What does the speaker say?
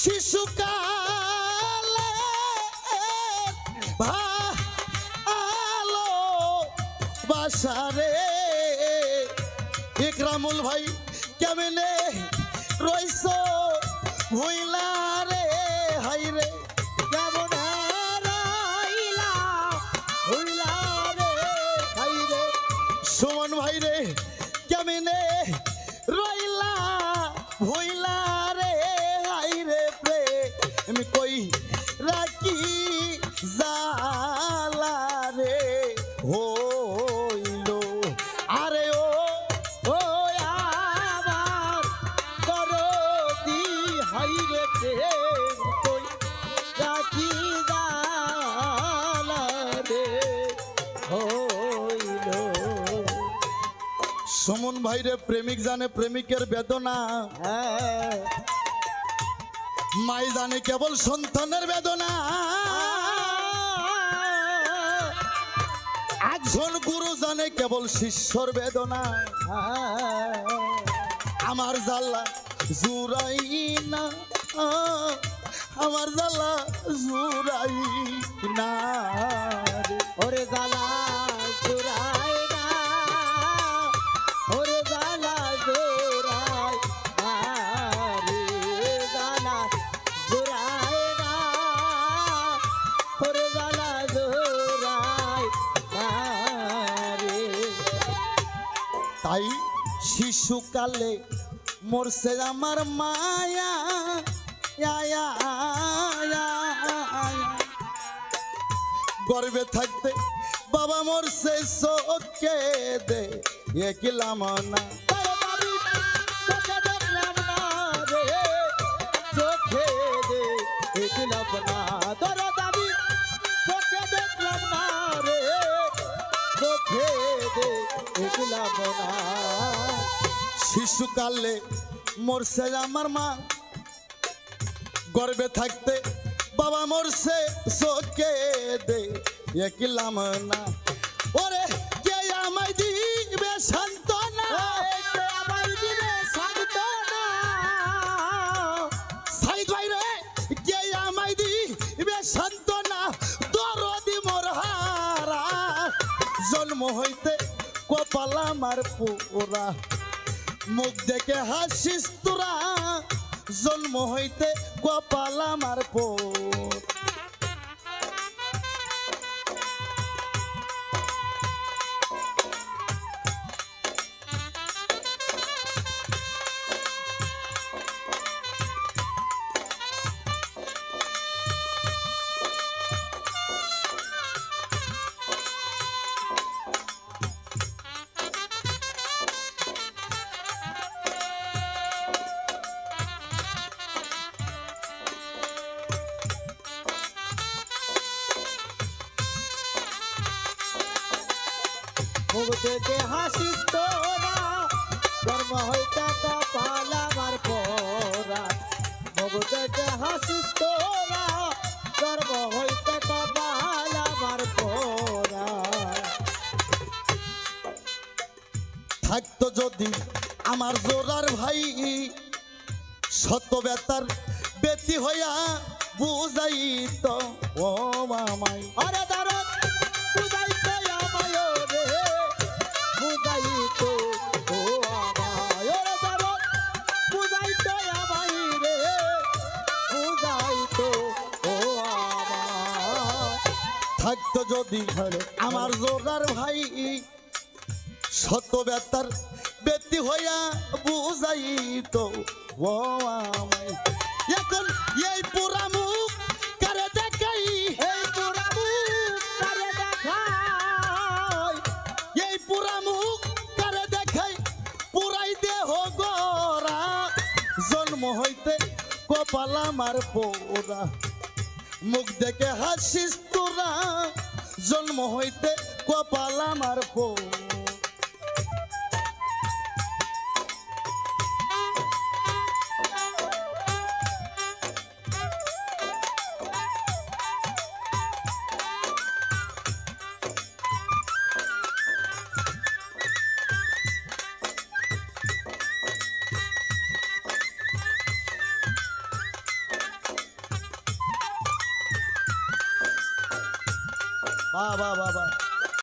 শিশুকালে ভালো বাসারে ইকরামুল ভাই কেমনে রইছ ভুইলা রে হাই রে কেমন রইলা ভুইলা রে হাই রে সুমন ভাই রে কেমনে রইলা ভুইলা রে হাই রে প্রেম কই রাখি জালা রে হইল আরে ও ও আমার করদি হাই রে প্রেম কই রাখি জালা রে হইল সুমন ভাই রে প্রেমিক জানে প্রেমিকের বেদনা মাই জানে কেবল সন্তানের বেদনা একজন গুরু জানে কেবল শিষ্যর বেদনা আমার জাল্লা জুরাই না আমার জাল্লা জুরাই না ওরে জালা জুরাই না ওরে জালা জুরাই না রে জালা জুরাই না ওরে জালা জুরাই না রে তাই শিশুকালে মরছে আমার মায়া গর্বে থাকতে বাবা মরছে চোখে দে একলাম না চোখে দে একলাম না তোর দাবি চোখে দেখলাম না রে চোখে দে একলাম না শিশুকালে মরছে আমার মা গর্বে থাকতে বাবা মরছে চোখে দে একলাম না ওরে কে আমায় দিবে সান্ত্বনা আমায় দিবে সান্ত্বনা সাইদ ভাই রে কে আমায় দিবে সান্ত্বনা দরদি মোর হারা জন্ম হইতে কপাল আমার পোড়া মুখ দেখে হাসিস তোরা জন্ম হইতে কপাল আমার পোড়া মুখ থেকে হাসিস তোরা জন্ম হইতে কপাল আমার পোড়া মুখ থেকে হাসিস তোরা জন্ম হইতে কপাল আমার পোড়া থাকতো যদি আমার জোরার ভাই শত বেতার বেতি হইয়া বুঝাইত ও মামাই আরে দারত বুঝাইত আমায় রে বুঝাইত ও আমায় রে দারত বুঝাইত আমায় রে বুঝাইত ও আমায় থাকতো যদি আমার জোরার ভাই শত বেতার বেতি হইয়া বুঝাইত ও আমায় এখন এই পুরা মুখ করে দেখাই এই পুরা মুখ করে দেখাই এই পুরা মুখ করে দেখাই পুরাই দেহ গোরা জন্ম হইতে কপাল আমার পোড়া মুখ দেখে হাসিস তোরা জন্ম হইতে কপাল আমার পোড়া বাহ বাহ বাহ বাহ